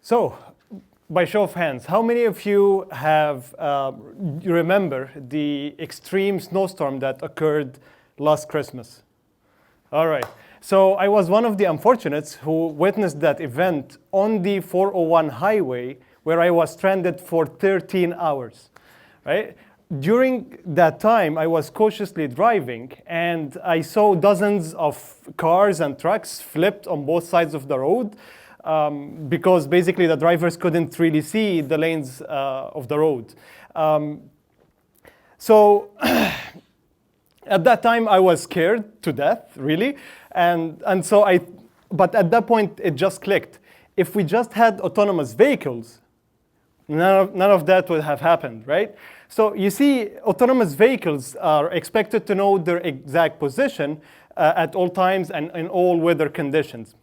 So, by show of hands, how many of you have you remember the extreme snowstorm that occurred last Christmas? All right. So I was one of the unfortunates who witnessed that event on the 401 highway where I was stranded for 13 hours, right? During that time, I was cautiously driving, and I saw dozens of cars and trucks flipped on both sides of the road because basically the drivers couldn't really see the lanes of the road. So at that time, I was scared to death, really. But at that point, it just clicked. If we just had autonomous vehicles, none of that would have happened, right? So you see, autonomous vehicles are expected to know their exact position at all times and in all weather conditions.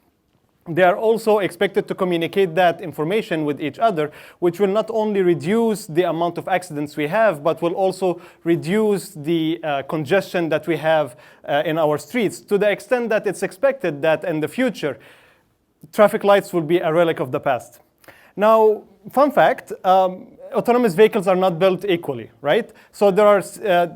They are also expected to communicate that information with each other, which will not only reduce the amount of accidents we have, but will also reduce the congestion that we have in our streets, to the extent that it's expected that in the future, traffic lights will be a relic of the past. Now, fun fact, autonomous vehicles are not built equally, right? So there are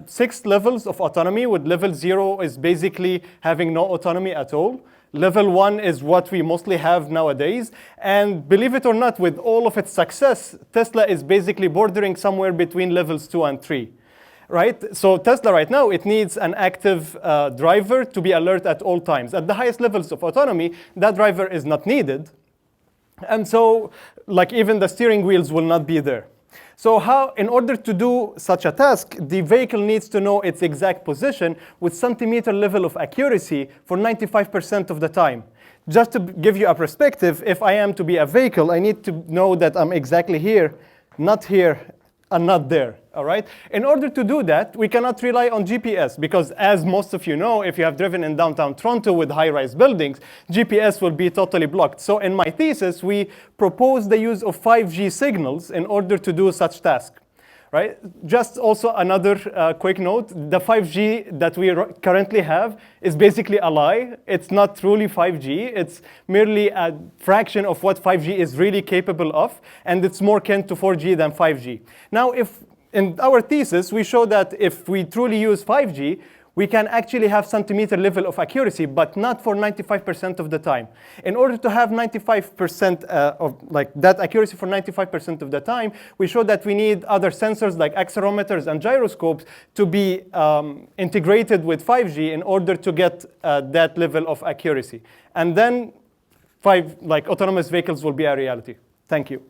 6 levels of autonomy, with level 0 is basically having no autonomy at all. Level 1 is what we mostly have nowadays. And believe it or not, with all of its success, Tesla is basically bordering somewhere between levels 2 and 3. Right? So Tesla right now, it needs an active driver to be alert at all times. At the highest levels of autonomy, that driver is not needed. And so, like, even the steering wheels will not be there. So in order to do such a task, the vehicle needs to know its exact position with centimeter level of accuracy for 95% of the time. Just to give you a perspective, if I am to be a vehicle, I need to know that I'm exactly here, and not there, all right? In order to do that, we cannot rely on GPS because, as most of you know, if you have driven in downtown Toronto with high-rise buildings, GPS will be totally blocked. So in my thesis, we propose the use of 5G signals in order to do such task. Right? Just also another quick note, the 5G that we currently have is basically a lie. It's not truly 5G. It's merely a fraction of what 5G is really capable of, and it's more akin to 4G than 5G. Now, in our thesis, we show that if we truly use 5G, we can actually have centimeter level of accuracy, but not for 95% of the time. In order to have 95% of that accuracy for 95% of the time, we show that we need other sensors like accelerometers and gyroscopes to be integrated with 5G in order to get that level of accuracy. And then autonomous vehicles will be a reality. Thank you.